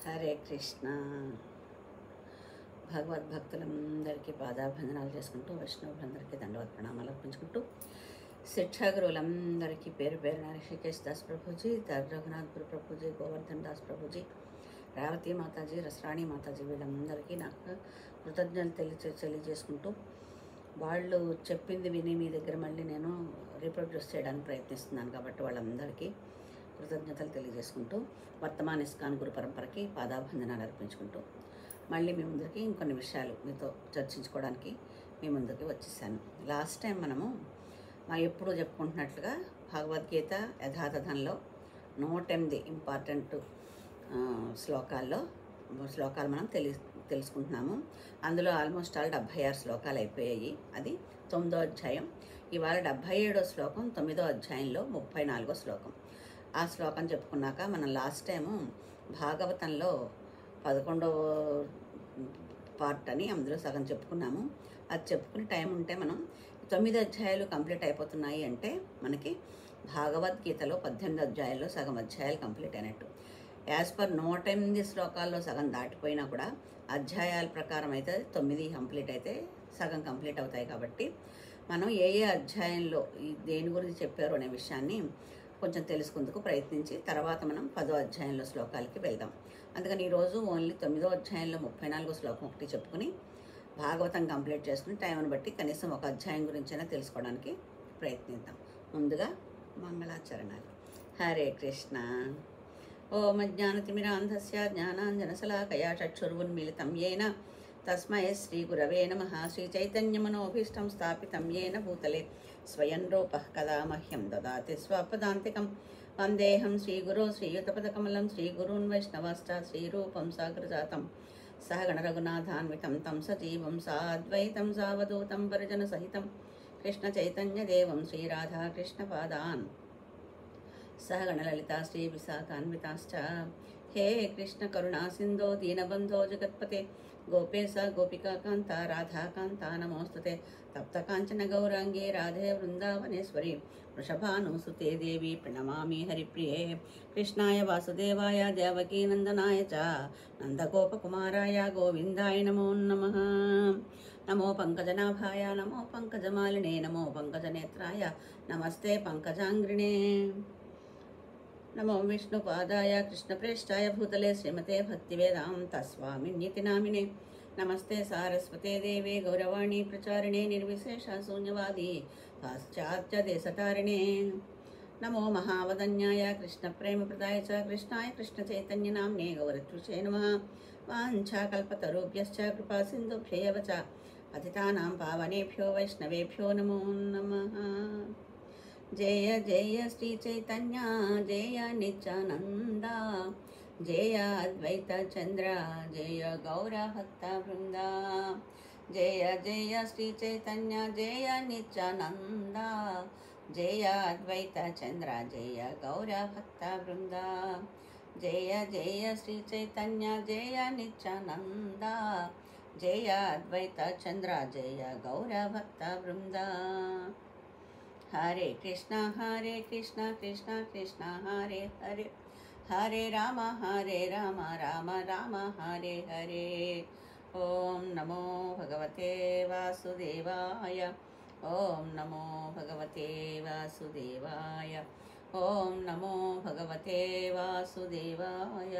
హరే కృష్ణ. భగవద్భక్తులందరికీ పాదాభివందనాలు చేసుకుంటూ, వైష్ణవులందరికీ దండవత్ ప్రణామాలు అర్పించుకుంటూ, శిక్షాగురువులందరికీ పేరు పేరున ఋషికేశ్ దాస్ ప్రభుజీ, రఘునాథ్ గురు ప్రభుజీ, గోవర్ధన్ దాస్ ప్రభుజీ, రావతి మాతాజీ, రసరాణి మాతాజీ, వీళ్ళందరికీ నాకు కృతజ్ఞతలు తెలియజేసుకుంటూ, వాళ్ళు చెప్పింది విని మీ దగ్గర మళ్ళీ నేను రీప్రొడ్యూస్ చేయడానికి ప్రయత్నిస్తున్నాను కాబట్టి వాళ్ళందరికీ కృతజ్ఞతలు తెలియజేసుకుంటూ, వర్తమాన ఇస్కాన్ గురు పరంపరకి పాదాభివందనాలు అర్పించుకుంటూ, మళ్ళీ మీ ముందుకి ఇంకొన్ని విషయాలు మీతో చర్చించుకోవడానికి మీ ముందుకి వచ్చేసాను. లాస్ట్ టైం మనం ఎప్పుడూ చెప్పుకుంటున్నట్లుగా భగవద్గీత యథాతథంలో 108 ఇంపార్టెంట్ శ్లోకాలు మనం తెలుసుకుంటున్నాము. అందులో ఆల్మోస్ట్ 76 శ్లోకాలు అయిపోయాయి. అది 9వ అధ్యాయం. ఇవాళ 77వ శ్లోకం 9వ అధ్యాయంలో 34వ శ్లోకం. ఆ శ్లోకం చెప్పుకున్నాక మనం లాస్ట్ టైము భాగవతంలో 11వ పార్ట్ అని అందులో సగం చెప్పుకున్నాము. అది చెప్పుకునే టైం ఉంటే మనం 9 అధ్యాయాలు కంప్లీట్ అయిపోతున్నాయి అంటే మనకి భగవద్గీతలో 18 అధ్యాయాల్లో సగం అధ్యాయాలు కంప్లీట్ అయినట్టు. యాజ్ పర్ 108 శ్లోకాల్లో సగం దాటిపోయినా కూడా అధ్యాయాల ప్రకారం అయితే 9 కంప్లీట్ అయితే సగం కంప్లీట్ అవుతాయి. కాబట్టి మనం ఏ అధ్యాయంలో దేని గురించి చెప్పారు అనే విషయాన్ని కొంచెం తెలుసుకుందుకు ప్రయత్నించి తర్వాత మనం 10వ అధ్యాయంలో శ్లోకాలకి వెళ్దాం. అందుకని ఈరోజు ఓన్లీ 9వ అధ్యాయంలో 34వ శ్లోకం ఒకటి చెప్పుకుని భాగవతం కంప్లీట్ చేసుకుని టైంని బట్టి కనీసం ఒక అధ్యాయం గురించైనా తెలుసుకోవడానికి ప్రయత్నిద్దాం. ముందుగా మంగళాచరణాలు. హరే కృష్ణ. ఓం అజ్ఞానతిమిరాంధస్య జ్ఞానాంజనశలాకయా చక్షురున్మిళితం యేన తస్మై శ్రీగురవే నమః. శ్రీచైతన్యమనోభీష్టం స్థాపితం యేన భూతలే స్వయం రూపః కదా మహ్యం దదాతి స్వపదాంతికం. వందేహం శ్రీగురో శ్రీయుతపదకమలం శ్రీగురూన్ వైష్ణవాశ్చ శ్రీరూపం సాగ్రజాతం సహగణ రఘునాథాన్వితం తం సజీవం సాద్వైతం సావధూతం పరిజన సహితం కృష్ణ చైతన్యదేవం శ్రీరాధాకృష్ణపాదాన్ సహగణ లలితా శ్రీ విశాఖాన్వితాశ్చ. హే కృష్ణ కరుణా సింధో దీనబంధో జగత్పతే గోపేశ గోపికా కాంత రాధాకాంత నమోస్తుతే. తప్త కాంచన గౌరాంగే రాధే వృందావనేశ్వరి వృషభానుసుతే దేవి ప్రణమామి హరిప్రియే. కృష్ణాయ వాసుదేవాయ దేవకీ నందనాయ చ నందగోపకుమారాయ గోవిందాయ నమో నమః. నమో పంకజనాభాయ నమో పంకజమాలినే నమో పంకజనేత్రాయ నమస్తే పంకజాంగ్రిణే. నమో విష్ణుపాదాయ కృష్ణప్రేష్టాయ భూతలే శ్రీమతే భక్తివేదాంత స్వామిన్యతి నామినే. నమస్తే సారస్వతే దేవే గౌరవాణి ప్రచారిణే నిర్విశేష శూన్యవాది పాశ్చాత్య దేశతారిణే. నమో మహావదన్యాయ కృష్ణప్రేమప్రదాయ చ కృష్ణాయ కృష్ణచైతన్యనామ్నే గౌరత్విషే నమః. వాంఛాకల్పతరుభ్యశ్చ కృపా సింధుభ్యైవ చ పతితానాం పావనేభ్యో వైష్ణవేభ్యో నమో నమః. జయ జయ శ్రీ చైతన్య జయ నిత్యానంద జయ అద్వైత చంద్ర జయ గౌర భక్త బృంద. జయ జయ శ్రీ చైతన్య జయ నిత్యానంద జయ అద్వైత చంద్ర జయ గౌర భక్త బృంద. జయ జయ శ్రీ చైతన్య జయ నిత్యానంద జయ అద్వైత చంద్ర జయ గౌర భక్త బృంద. హరే కృష్ణ కృష్ణ కృష్ణ హరే హరే హరే రామ రామ రామ హరే హరే. ఓం నమో భగవతే వాసుదేవాయ. ఓం నమో భగవతే వాసుదేవాయ. ఓం నమో భగవతే వాసుదేవాయ.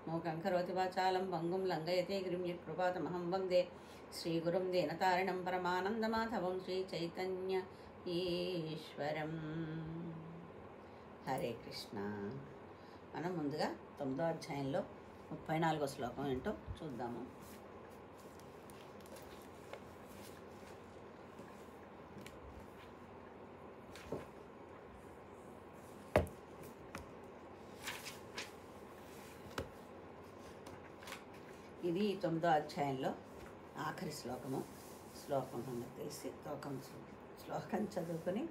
మూకం కరోతి వాచాలం భంగుం లంఘయతే గిరిం యత్కృపాతమహం వందే శ్రీగురుం దీనతారిణం పరమానందమాధవం శ్రీచైతన్య ఈశ్వరం. హరే కృష్ణ. మనం ముందుగా 9వ అధ్యాయంలో 34వ శ్లోకం ఏంటో చూద్దాము. ఇది 9వ అధ్యాయంలో ఆఖరి శ్లోకం మనకు తెలిసి శ్లోకం చదువుకొని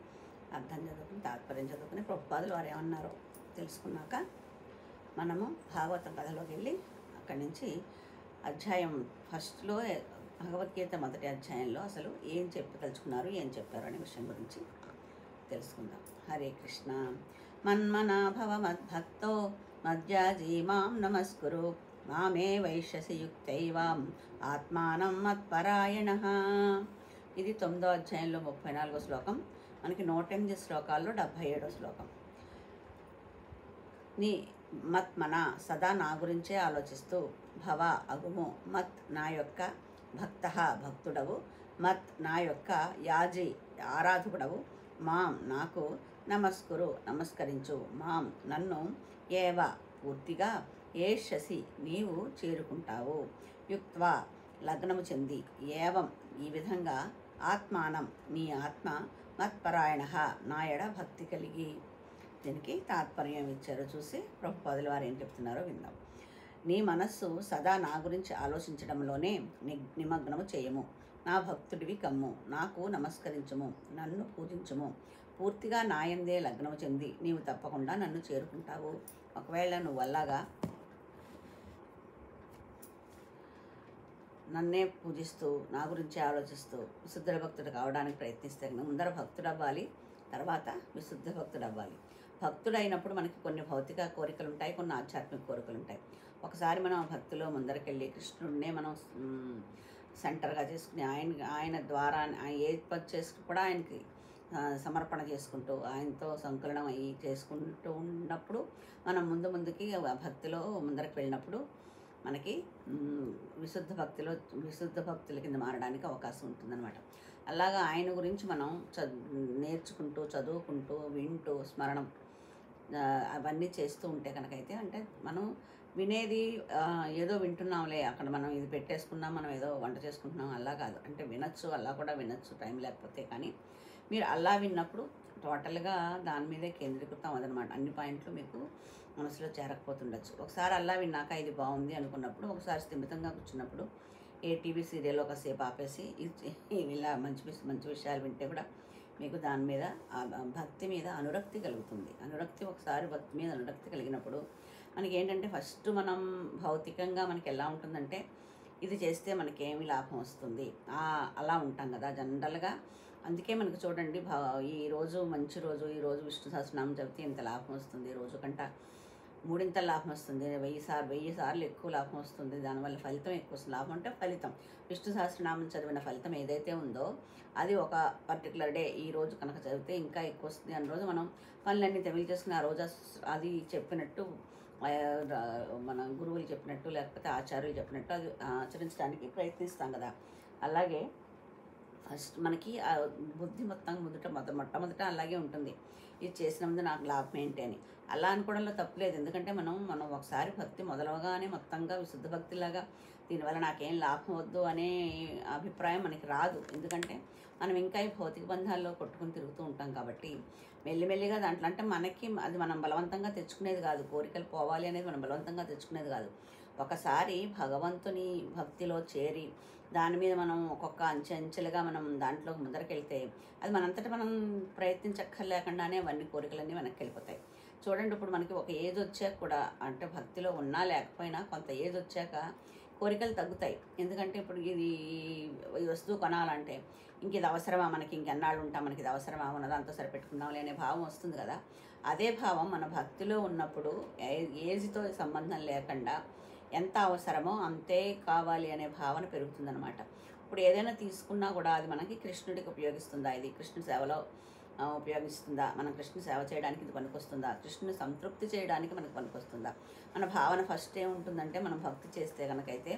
అర్థం చదువుకుని తాత్పర్యం చదువుకుని ప్రభుపాదులు వారు ఏమన్నారో తెలుసుకున్నాక మనము భాగవతం కథలోకి వెళ్ళి అక్కడి నుంచి అధ్యాయం ఫస్ట్లో భగవద్గీత మొదటి అధ్యాయంలో అసలు ఏం చెప్పదలుచుకున్నారు ఏం చెప్పారు అనే విషయం గురించి తెలుసుకుందాం. హరే కృష్ణ. మన్మనాభవ మద్భక్తో మధ్యాజీ మాం నమస్కురు మామే వైశ్యసి యుక్తైవాం ఆత్మానం మత్పరాయణ. ఇది 9వ అధ్యాయంలో 34వ శ్లోకం. మనకి 108 శ్లోకాల్లో 77వ శ్లోకం. నీ మత్మన సదా నా గురించే ఆలోచిస్తూ, భవ అగుము, మత్ నా యొక్క, భక్త భక్తుడవు, మత్ నా యొక్క, యాజి ఆరాధకుడవు, మాం నాకు, నమస్కురు నమస్కరించు, మాం నన్ను, ఏవ పూర్తిగా, ఏషసి నీవు చేరుకుంటావు, యుక్త్వా లగ్నము చెంది, ఏవం ఈ విధంగా, ఆత్మానం నీ ఆత్మ, మత్పరాయణ నా ఎడ భక్తి కలిగి. దీనికి తాత్పర్యం ఇచ్చారో చూసి ప్రభుపాదుల వారు ఏం చెప్తున్నారో విందాం. నీ మనస్సు సదా నా గురించి ఆలోచించడంలోనే నిమగ్నము చేయము, నా భక్తుడివి కమ్ము, నాకు నమస్కరించుము, నన్ను పూజించుము, పూర్తిగా నాయందే లగ్నము చెంది నీవు తప్పకుండా నన్ను చేరుకుంటావు. ఒకవేళ నువ్వు అలాగా నన్నే పూజిస్తూ నా గురించి ఆలోచిస్తూ విశుద్ధ భక్తుడు కావడానికి ప్రయత్నిస్తే ముందర భక్తుడు అవ్వాలి, తర్వాత విశుద్ధ భక్తుడు అవ్వాలి. భక్తుడైనప్పుడు మనకి కొన్ని భౌతిక కోరికలు ఉంటాయి, కొన్ని ఆధ్యాత్మిక కోరికలు ఉంటాయి. ఒకసారి మనం భక్తిలో ముందరకెళ్ళి కృష్ణుడినే మనం సెంటర్గా చేసుకుని ఆయన ద్వారా ఏది పని చేసుకుని కూడా ఆయనకి సమర్పణ చేసుకుంటూ ఆయనతో సంకలనం అయ్యి చేసుకుంటూ ఉన్నప్పుడు మనం ముందుకి భక్తిలో ముందరకు వెళ్ళినప్పుడు మనకి విశుద్ధ భక్తుల కింద మారడానికి అవకాశం ఉంటుందన్నమాట. అలాగా ఆయన గురించి మనం నేర్చుకుంటూ చదువుకుంటూ వింటూ స్మరణం అవన్నీ చేస్తూ ఉంటే కనుకైతే, అంటే మనం వినేది ఏదో వింటున్నాంలే, అక్కడ మనం ఇది పెట్టేసుకున్నాం, మనం ఏదో వంట చేసుకుంటున్నాం అలా కాదు. అంటే వినొచ్చు, అలా కూడా వినొచ్చు టైం లేకపోతే. కానీ మీరు అలా విన్నప్పుడు టోటల్గా దాని మీదే కేంద్రీకృతం అదనమాట. అన్ని పాయింట్లు మీకు మనసులో చేరకపోతుండొచ్చు. ఒకసారి అలా విన్నాక ఇది బాగుంది అనుకున్నప్పుడు, ఒకసారి స్థిమితంగా కూర్చున్నప్పుడు ఏ టీవీ సీరియల్ ఒకసేపు ఆపేసి ఇలా మంచి విషయాలు వింటే కూడా మీకు దాని మీద భక్తి మీద అనురక్తి కలుగుతుంది. ఒకసారి భక్తి మీద అనురక్తి కలిగినప్పుడు మనకి ఏంటంటే, ఫస్ట్ మనం భౌతికంగా మనకి ఎలా ఉంటుందంటే, ఇది చేస్తే మనకేమి లాభం వస్తుంది అలా ఉంటాం కదా జనరల్గా. అందుకే మనకు చూడండి, ఈరోజు మంచి రోజు, ఈరోజు విష్ణు సహస్రనామం చదివితే ఇంత లాభం వస్తుంది, రోజు కంట 3 లాభం వస్తుంది, 1000 సార్లు ఎక్కువ లాభం వస్తుంది, దానివల్ల ఫలితం ఎక్కువ వస్తుంది. లాభం అంటే ఫలితం, విష్ణు సహస్రనామం చదివిన ఫలితం ఏదైతే ఉందో అది ఒక పర్టికులర్ డే ఈ రోజు కనుక చదివితే ఇంకా ఎక్కువ వస్తుంది. అన్న రోజు మనం పనులన్నీ తెమిలి చేసుకుని ఆ రోజు అది చెప్పినట్టు మన గురువులు చెప్పినట్టు లేకపోతే ఆచార్యులు చెప్పినట్టు అది ఆచరించడానికి ప్రయత్నిస్తాం కదా. అలాగే ఫస్ట్ మనకి ఆ బుద్ధి మొట్టమొదట అలాగే ఉంటుంది, ఇది చేసిన ముందు నాకు లాభం ఏంటి అని. అలా అనుకోవడంలో తప్పులేదు, ఎందుకంటే మనం ఒకసారి భక్తి మొదలవగానే మొత్తంగా విశుద్ధ భక్తిలాగా దీనివల్ల నాకేం లాభం వద్దు అనే అభిప్రాయం మనకి రాదు. ఎందుకంటే మనం ఇంకా ఈ భౌతిక బంధాల్లో కొట్టుకుని తిరుగుతూ ఉంటాం కాబట్టి మెల్లిమెల్లిగా దాంట్లో, అంటే మనకి అది మనం బలవంతంగా తెచ్చుకునేది కాదు, కోరికలు పోవాలి అనేది మనం బలవంతంగా తెచ్చుకునేది కాదు. ఒకసారి భగవంతుని భక్తిలో చేరి దాని మీద మనం ఒక్కొక్క అంచెలుగా మనం దాంట్లో ముందరకెళ్తే అది మనంతటా మనం ప్రయత్నించక్కర్లేకుండానే అవన్నీ కోరికలన్నీ వెనక్కి వెళ్ళిపోతాయి. చూడండి, ఇప్పుడు మనకి ఒక ఏజ్ వచ్చాక కూడా, అంటే భక్తిలో ఉన్నా లేకపోయినా కొంత ఏజ్ వచ్చాక కోరికలు తగ్గుతాయి. ఎందుకంటే ఇప్పుడు ఈ వస్తువు కొనాలంటే ఇంక ఇది అవసరమా, మనకి ఇంకెన్నాళ్ళు ఉంటాం, మనకి ఇది అవసరమా, ఉన్నదంతా సరిపెట్టుకుందాంలే అనే భావం వస్తుంది కదా. అదే భావం మన భక్తిలో ఉన్నప్పుడు ఏజ్తో సంబంధం లేకుండా ఎంత అవసరమో అంతే కావాలి అనే భావన పెరుగుతుందన్నమాట. ఇప్పుడు ఏదైనా తీసుకున్నా కూడా అది మనకి కృష్ణుడికి ఉపయోగిస్తుందా, ఇది కృష్ణుడి సేవలో ఉపయోగిస్తుందా, మనం కృష్ణుని సేవ చేయడానికి ఇది పనికొస్తుందా, కృష్ణుని సంతృప్తి చేయడానికి మనకు పనికొస్తుందా, మన భావన ఫస్ట్ ఏముంటుందంటే, మనం భక్తి చేస్తే కనుకైతే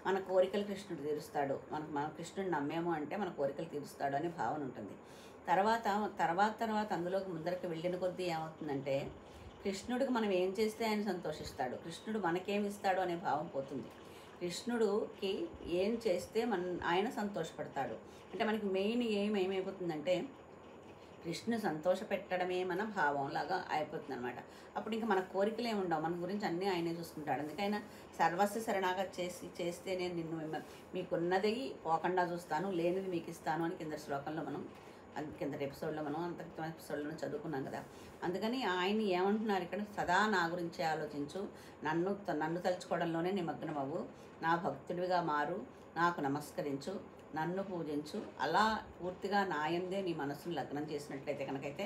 మన కోరికలు కృష్ణుడు తీరుస్తాడు, మన కృష్ణుడిని నమ్మేమో అంటే మన కోరికలు తీరుస్తాడు అనే భావన ఉంటుంది. తర్వాత అందులోకి ముందరికి వెళ్ళిన కొద్దీ ఏమవుతుందంటే, కృష్ణుడికి మనం ఏం చేస్తే ఆయన సంతోషిస్తాడు, కృష్ణుడు మనకేమి ఇస్తాడు అనే భావం పోతుంది. కృష్ణుడికి ఏం చేస్తే ఆయన సంతోషపడతాడు అంటే మనకి మెయిన్ ఏమైపోతుందంటే, కృష్ణుని సంతోషపెట్టడమే మన భావంలాగా అయిపోతుంది అనమాట. అప్పుడు ఇంకా మన కోరికలు ఏమి ఉండవు, మన గురించి అన్నీ ఆయనే చూసుకుంటాడు. అందుకైనా సర్వస్వ శరణాగా చేస్తే నేను నిన్ను మీకున్నది పోకుండా చూస్తాను, లేనిది మీకు ఇస్తాను అని కిందటి ఎపిసోడ్లో మనం అంతక్రితం ఎపిసోడ్లో చదువుకున్నాం కదా. అందుకని ఆయన ఏమంటున్నారు ఇక్కడ, సదా నా గురించే ఆలోచించు, నన్ను తలుచుకోవడంలోనే నిమగ్నం అవ్వు, నా భక్తుడివిగా మారు, నాకు నమస్కరించు, నన్ను పూజించు. అలా పూర్తిగా నాయందే నీ మనసును లగ్నం చేసినట్లయితే కనుకైతే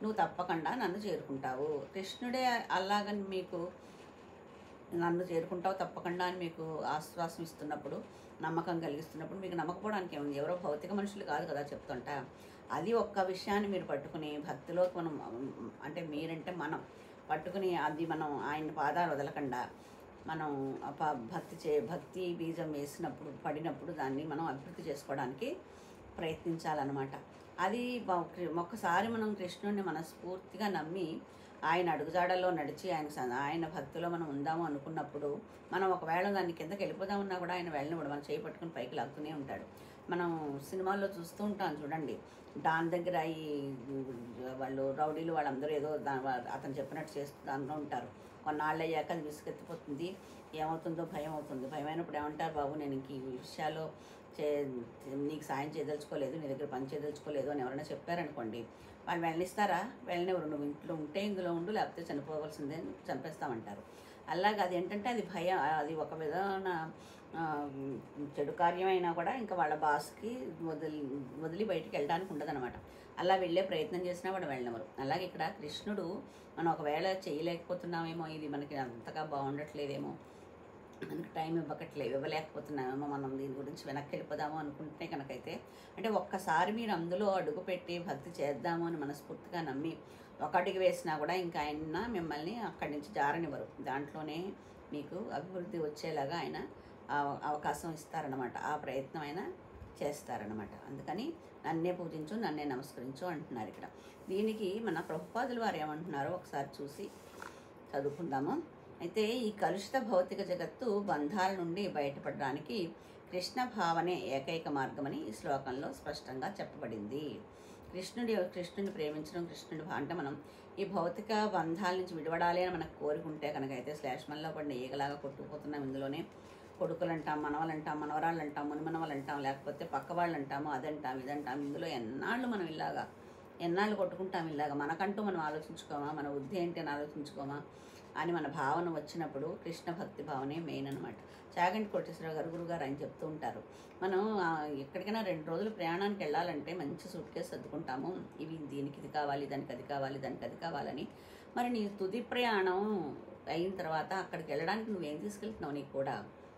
నువ్వు తప్పకుండా నన్ను చేరుకుంటావు. కృష్ణుడే అలాగని మీకు నన్ను చేరుకుంటావు తప్పకుండా అని మీకు ఆశ్వాసం ఇస్తున్నప్పుడు, నమ్మకం కలిగిస్తున్నప్పుడు మీకు నమ్మకపోవడానికి ఏముంది? ఎవరో భౌతిక మనుషులు కాదు కదా చెప్తుంటా. అది ఒక్క విషయాన్ని మీరు పట్టుకుని భక్తిలోకి మనం, అంటే మీరంటే మనం పట్టుకుని అది మనం ఆయన పాదాలు వదలకుండా మనం భక్తి బీజం వేసినప్పుడు పడినప్పుడు దాన్ని మనం అభివృద్ధి చేసుకోవడానికి ప్రయత్నించాలన్నమాట. అది ఒక్కసారి మనం కృష్ణుడిని మనస్ఫూర్తిగా నమ్మి ఆయన అడుగుజాడల్లో నడిచి ఆయన భక్తిలో మనం ఉందాము అనుకున్నప్పుడు మనం ఒకవేళ దాన్ని కిందకి వెళ్ళిపోదామన్నా కూడా ఆయన వెళ్ళనివ్వడు. మనం చేయి పట్టుకుని పైకి లాగుతూనే ఉంటాడు. మనం సినిమాల్లో చూస్తూ ఉంటాం చూడండి, దాని దగ్గర ఈ వాళ్ళు రౌడీలు వాళ్ళందరూ ఏదో అతను చెప్పినట్టు చేస్తూ దానిలో ఉంటారు. కొన్నాళ్ళు అయ్యాక అది విసుగెత్తిపోతుంది. ఏమవుతుందో భయం అవుతుంది. భయమైనప్పుడు ఏమంటారు, బాబు నేను ఇంక ఈ విషయాల్లో నీకు సాయం చేయదలుచుకోలేదు, నీ దగ్గర పని చేయదలుచుకోలేదు అని ఎవరైనా చెప్పారనుకోండి, వాళ్ళు వెళ్ళనిస్తారా? వెళ్ళనివ్వరు. నువ్వు ఇంట్లో ఉంటే ఇందులో ఉండు, లేకపోతే చనిపోవాల్సిందే, చంపేస్తామంటారు. అలాగే అది ఏంటంటే అది భయం, అది ఒక విధమైన చెడు కార్యమైనా కూడా ఇంకా వాళ్ళ బాస్కి వదిలి బయటికి వెళ్ళడానికి ఉండదన్నమాట. అలా వెళ్ళే ప్రయత్నం చేసినా వాడు వెళ్ళనివ్వరు. అలాగే ఇక్కడ కృష్ణుడు మనం ఒకవేళ చేయలేకపోతున్నామేమో, ఇది మనకి అంతగా బాగుండట్లేదేమో, మనకి టైం ఇవ్వలేకపోతున్నామేమో, మనం దీని గురించి వెనక్కి వెళ్ళిపోదాము అనుకుంటే కనుకైతే, అంటే ఒక్కసారి మీరు అందులో అడుగుపెట్టి భక్తి చేద్దాము అని మనస్ఫూర్తిగా నమ్మి ఒక అడుగు వేసినా కూడా ఇంకా ఆయన మిమ్మల్ని అక్కడి నుంచి జారనివ్వరు. దాంట్లోనే మీకు అభివృద్ధి వచ్చేలాగా ఆయన అవకాశం ఇస్తారనమాట. ఆ ప్రయత్నం అయినా చేస్తారనమాట. అందుకని నన్నే పూజించు, నన్నే నమస్కరించు అంటున్నారు ఇక్కడ. దీనికి మన ప్రభుపాదుల వారు ఏమంటున్నారో ఒకసారి చూసి చదువుకుందాము. అయితే ఈ కలుషిత భౌతిక జగత్తు బంధాల నుండి బయటపడడానికి కృష్ణ భావనే ఏకైక మార్గమని ఈ శ్లోకంలో స్పష్టంగా చెప్పబడింది. కృష్ణుని ప్రేమించడం, కృష్ణుడి అంటే మనం ఈ భౌతిక బంధాల నుంచి విడవడాలి అని మనకు కోరుకుంటే కనుకైతే శ్లేష్మంలో పడిన ఈగలాగా కొట్టుకుపోతున్నాం. ఇందులోనే కొడుకులు అంటాం, మనవలు అంటాం, మనవరాళ్ళు అంటాం, మునిమనవలు అంటాం, లేకపోతే పక్క వాళ్ళు అంటాము, అదంటాం ఇదంటాం. ఇందులో ఎన్నాళ్ళు మనం ఎన్నాళ్ళు కొట్టుకుంటాం ఇలాగా. మనకంటూ మనం ఆలోచించుకోమా, మన బుద్ధి ఏంటి అని ఆలోచించుకోమా అని మన భావన వచ్చినప్పుడు కృష్ణ భక్తి భావనే మెయిన్ అనమాట. చాగంటి కోటేశ్వరరావు గారు గురుగారు ఆయన చెప్తూ ఉంటారు, మనం ఎక్కడికైనా 2 రోజులు ప్రయాణానికి వెళ్ళాలంటే మంచి సూట్ కేసు సర్దుకుంటాము. ఇవి దీనికి ఇది కావాలి, దానికి అది కావాలి, దానికి అది కావాలని. మరి నీ తుది ప్రయాణం అయిన తర్వాత అక్కడికి వెళ్ళడానికి నువ్వేం తీసుకెళ్తున్నావు? నీకు కూడా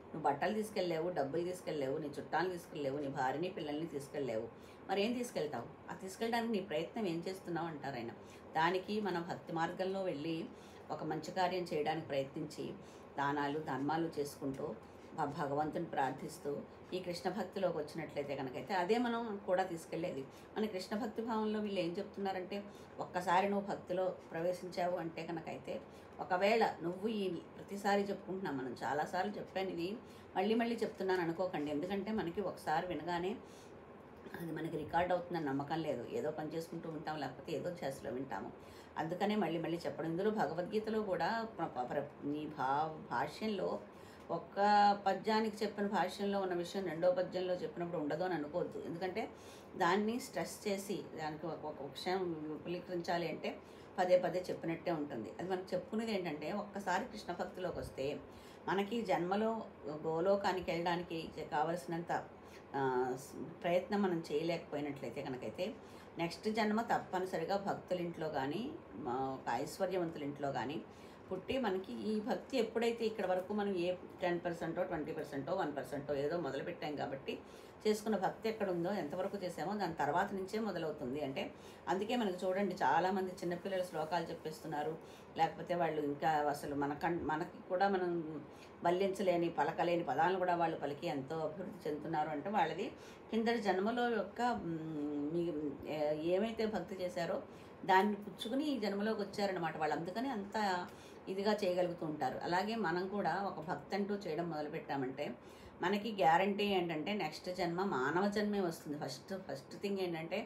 నువ్వు బట్టలు తీసుకెళ్ళలేవు, డబ్బులు తీసుకెళ్ళలేవు, నీ చుట్టాలు తీసుకెళ్ళలేవు, నీ భార్యని పిల్లల్ని తీసుకెళ్ళలేవు. మరి ఏం తీసుకెళ్తావు? ఆ తీసుకెళ్ళడానికి నీ ప్రయత్నం ఏం చేస్తున్నావు అంటారు ఆయన. దానికి మన భక్తి మార్గంలో వెళ్ళి ఒక మంచి కార్యం చేయడానికి ప్రయత్నించి ధర్మాలు చేసుకుంటూ భగవంతుని ప్రార్థిస్తూ ఈ కృష్ణ భక్తిలోకి వచ్చినట్లయితే కనుకైతే అదే మనం కూడా తీసుకెళ్ళేది. మన కృష్ణ భక్తి భావంలో వీళ్ళు ఏం చెప్తున్నారంటే, ఒక్కసారి నువ్వు భక్తిలో ప్రవేశించావు అంటే కనుకైతే, ఒకవేళ నువ్వు ఈ ప్రతిసారి చెప్పుకుంటున్నాం, మనం చాలాసార్లు చెప్పాను, ఇది మళ్ళీ చెప్తున్నాను అనుకోకండి. ఎందుకంటే మనకి ఒకసారి వినగానే అది మనకి రికార్డ్ అవుతుందని నమ్మకం లేదు. ఏదో పని చేసుకుంటూ ఉంటాం, లేకపోతే ఏదో చేస్తలో వింటాము. అందుకనే మళ్ళీ చెప్పడం. ఇందులో భగవద్గీతలో కూడా ఈ భాష్యంలో ఒక్క పద్యానికి చెప్పిన భాష్యంలో ఉన్న విషయం రెండో పద్యంలో చెప్పినప్పుడు ఉండదు అని అనుకోవద్దు. ఎందుకంటే దాన్ని స్ట్రెస్ చేసి దానికి ఒక విషయం విపులీకరించాలి అంటే పదే చెప్పినట్టే ఉంటుంది. అది మనకు చెప్పుకునేది ఏంటంటే, ఒక్కసారి కృష్ణ భక్తిలోకి వస్తే మనకి జన్మలో గోలోకానికి వెళ్ళడానికి కావలసినంత ప్రయత్నం మనం చేయలేకపోయినట్లయితే కనుకైతే నెక్స్ట్ జన్మ తప్పనిసరిగా భక్తుల ఇంట్లో కానీ ఒక ఐశ్వర్యవంతుల ఇంట్లో కానీ పుట్టి మనకి ఈ భక్తి ఎప్పుడైతే ఇక్కడ వరకు మనం ఏ 10%, 20%, 1% ఏదో మొదలుపెట్టాం కాబట్టి చేసుకున్న భక్తి ఎక్కడ ఉందో, ఎంతవరకు చేసామో దాని తర్వాత నుంచే మొదలవుతుంది. అంటే అందుకే మనకు చూడండి, చాలామంది చిన్నపిల్లలు శ్లోకాలు చెప్పేస్తున్నారు, లేకపోతే వాళ్ళు ఇంకా అసలు మనకి కూడా మనం వల్లించలేని పలకలేని పదాలను కూడా వాళ్ళు పలికి ఎంతో అభివృద్ధి చెందుతున్నారు. అంటే వాళ్ళది కిందటి జన్మలో యొక్క ఏమైతే భక్తి చేశారో దాన్ని పుచ్చుకుని ఈ జన్మలోకి వచ్చారనమాట వాళ్ళు. అందుకని అంత ఇదిగా చేయగలుగుతూ ఉంటారు. అలాగే మనం కూడా ఒక భక్తి అంటూ చేయడం మొదలుపెట్టామంటే మనకి గ్యారంటీ ఏంటంటే నెక్స్ట్ జన్మ మానవ జన్మే వస్తుంది. ఫస్ట్ థింగ్ ఏంటంటే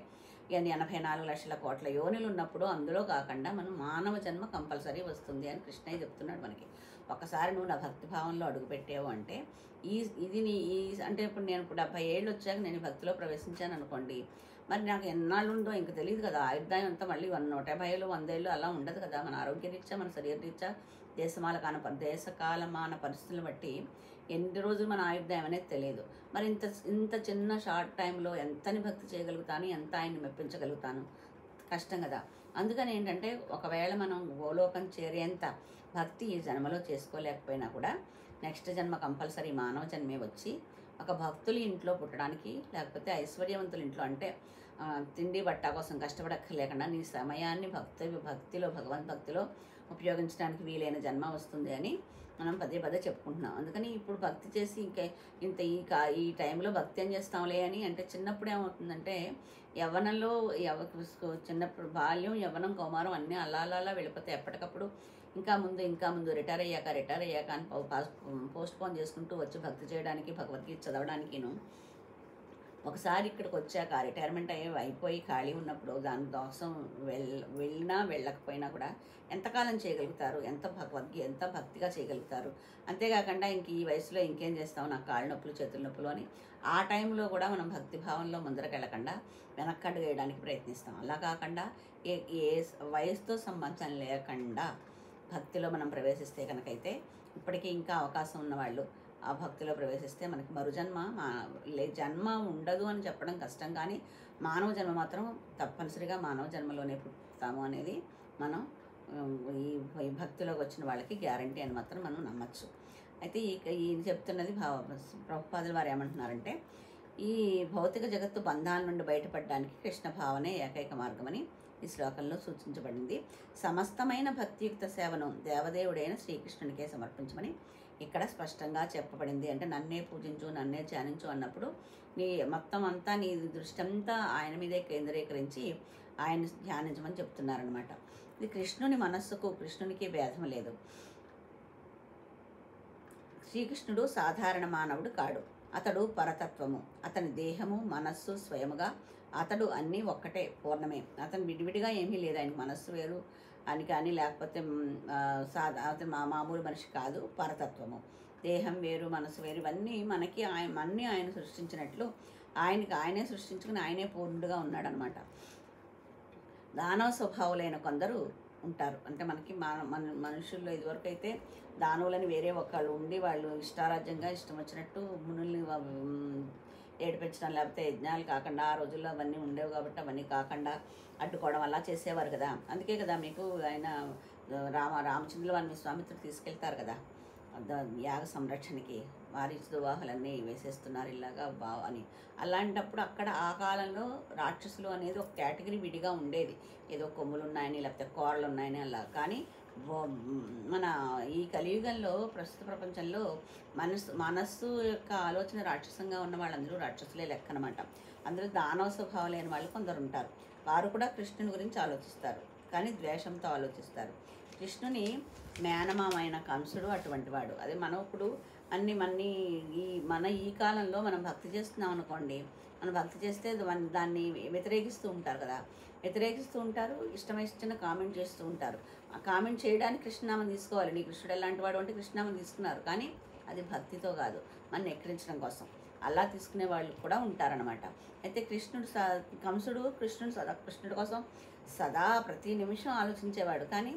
84 లక్షల కోట్ల యోనులు ఉన్నప్పుడు అందులో కాకుండా మనం మానవ జన్మ కంపల్సరీ వస్తుంది అని కృష్ణయ్య చెప్తున్నాడు మనకి. ఒకసారి నువ్వు నా భక్తి భావంలో అడుగుపెట్టావు అంటే అంటే ఇప్పుడు నేను 70 ఏళ్ళు వచ్చాక నేను భక్తిలో ప్రవేశించాను అనుకోండి, మరి నాకు ఎన్నాళ్ళు ఉందో ఇంక తెలియదు కదా. ఆయుర్దాయం అంతా మళ్ళీ 150 ఏళ్ళు 100 ఏళ్ళు అలా ఉండదు కదా. మన ఆరోగ్యరీత్యా, మన శరీరరీత్యా, దేశకాలమాన పరిస్థితులను బట్టి ఎన్ని రోజులు మన ఆయుర్దాయం అనేది తెలియదు. మరి ఇంత చిన్న షార్ట్ టైంలో ఎంతని భక్తి చేయగలుగుతాను, ఎంత ఆయన్ని మెప్పించగలుగుతాను? కష్టం కదా. అందుకని ఏంటంటే ఒకవేళ మనం గోలోకం చేరేంత భక్తి ఈ జన్మలో చేసుకోలేకపోయినా కూడా నెక్స్ట్ జన్మ కంపల్సరీ మానవ జన్మే వచ్చి ఒక భక్తుల ఇంట్లో పుట్టడానికి, లేకపోతే ఐశ్వర్యవంతుల ఇంట్లో, అంటే తిండి బట్ట కోసం కష్టపడక్కర్లేకుండా నీ సమయాన్ని భక్తిలో భగవద్భక్తిలో ఉపయోగించడానికి వీలైన జన్మ వస్తుంది అని మనం పదే పదే చెప్పుకుంటున్నాం. అందుకని ఇప్పుడు భక్తి చేసి ఇంత ఈ టైంలో భక్తి ఏం చేస్తాంలే అని అంటే, చిన్నప్పుడు ఏమవుతుందంటే యవ్వనంలో చిన్నప్పుడు బాల్యం, యవ్వనం, కౌమారం అన్నీ అలా వెళ్ళిపోతాయి. ఎప్పటికప్పుడు ఇంకా ముందు రిటైర్ అయ్యాక అని పోస్ట్ పోన్ చేసుకుంటూ వచ్చి భక్తి చేయడానికి, భగవద్గీత చదవడానికిను, ఒకసారి ఇక్కడికి వచ్చాక రిటైర్మెంట్ అయిపోయి ఖాళీ ఉన్నప్పుడు దాని కోసం వెళ్ళినా వెళ్ళకపోయినా కూడా ఎంతకాలం చేయగలుగుతారు, ఎంత భక్తిగా చేయగలుగుతారు. అంతేకాకుండా ఇంక ఈ వయసులో ఇంకేం చేస్తాం, నాకు కాళ్ళ నొప్పులు, చేతుల నొప్పులు అని ఆ టైంలో కూడా మనం భక్తి భావంలో ముందరకెళ్ళకుండా వెనక్కడుగు వేయడానికి ప్రయత్నిస్తాం. అలా కాకుండా ఏ వయసుతో సంబంధం లేకుండా భక్తిలో మనం ప్రవేశిస్తే కనుకైతే, ఇప్పటికీ ఇంకా అవకాశం ఉన్నవాళ్ళు ఆ భక్తిలో ప్రవేశిస్తే మనకి జన్మ ఉండదు అని చెప్పడం కష్టం, కానీ మానవ జన్మ మాత్రం తప్పనిసరిగా మానవ జన్మలోనే పుట్టుతాము అనేది మనం ఈ భక్తిలోకి వచ్చిన వాళ్ళకి గ్యారంటీ అని మాత్రం మనం నమ్మచ్చు. అయితే ఈ చెప్తున్నది ప్రభుపాదుల వారు ఏమంటున్నారంటే, ఈ భౌతిక జగత్తు బంధాల నుండి బయటపడడానికి కృష్ణ భావనే ఏకైక మార్గమని ఈ శ్లోకంలో సూచించబడింది. సమస్తమైన భక్తియుక్త సేవను దేవదేవుడైన శ్రీకృష్ణునికే సమర్పించమని ఇక్కడ స్పష్టంగా చెప్పబడింది. అంటే నన్నే పూజించు, నన్నే ధ్యానించు అన్నప్పుడు మొత్తం అంతా నీ దృష్టి అంతా ఆయన మీదే కేంద్రీకరించి ఆయన ధ్యానించమని చెప్తున్నారనమాట. ఇది కృష్ణుని మనస్సుకు, కృష్ణునికి భేదం లేదు. శ్రీకృష్ణుడు సాధారణ మానవుడు కాడు, అతడు పరతత్వము. అతని దేహము, మనస్సు స్వయముగా అతడు అన్నీ ఒక్కటే, పూర్ణమే. అతను విడివిడిగా ఏమీ లేదు. ఆయన మనస్సు వేరు అని కానీ, లేకపోతే అతను మామూలు మనిషి కాదు, పరతత్వము. దేహం వేరు, మనసు వేరు, ఇవన్నీ మనకి అన్నీ ఆయన సృష్టించినట్లు ఆయనే సృష్టించుకుని ఆయనే పూర్ణుడుగా ఉన్నాడనమాట. దానవ స్వభావులైన కొందరు ఉంటారు. అంటే మనకి మనుషుల్లో ఇదివరకు అయితే దానవులని వేరే ఒకళ్ళు ఉండి వాళ్ళు ఇష్టారాజ్యంగా ఇష్టం వచ్చినట్టు మునుల్ని ఏడిపించడం, లేకపోతే యజ్ఞాలు కాకుండా ఆ రోజుల్లో అవన్నీ ఉండేవి కాబట్టి అవన్నీ కాకుండా అడ్డుకోవడం అలా చేసేవారు కదా. అందుకే కదా మీకు ఆయన రామచంద్రుల వారిని విశ్వామిత్రుడు తీసుకెళ్తారు కదా యాగ సంరక్షణకి, వారి దువాహులన్నీ వేసేస్తున్నారు ఇలాగా అని. అలాంటప్పుడు అక్కడ ఆ కాలంలో రాక్షసులు అనేది ఒక కేటగిరీ విడిగా ఉండేది. ఏదో కొమ్ములు ఉన్నాయని, లేకపోతే కోరలు ఉన్నాయని అలా. కానీ మన ఈ కలియుగంలో, ప్రస్తుత ప్రపంచంలో మనస్సు యొక్క ఆలోచన రాక్షసంగా ఉన్న వాళ్ళందరూ రాక్షసులే లెక్క అనమాట. అందరూ దానవ స్వభావం లేని వాళ్ళు కొందరు ఉంటారు. వారు కూడా కృష్ణుని గురించి ఆలోచిస్తారు, కానీ ద్వేషంతో ఆలోచిస్తారు. కృష్ణుని మేనమామైన కంసుడు అటువంటి వాడు. అదే మనం ఇప్పుడు ఈ కాలంలో మనం భక్తి చేస్తున్నాం అనుకోండి, మనం భక్తి చేస్తే దాన్ని వ్యతిరేకిస్తూ ఉంటారు కదా, వ్యతిరేకిస్తూ ఉంటారు, ఇష్టమైన కామెంట్ చేస్తూ ఉంటారు. ఆ కామెంట్ చేయడానికి కృష్ణనామం తీసుకోవాలి. నీ కృష్ణుడు ఎలాంటి వాడు అంటే కృష్ణనామం తీసుకున్నారు, కానీ అది భక్తితో కాదు, మన ఎక్కిరించడం కోసం అలా తీసుకునే వాళ్ళు కూడా ఉంటారనమాట. అయితే కంసుడు కృష్ణుడి కోసం సదా ప్రతి నిమిషం ఆలోచించేవాడు, కానీ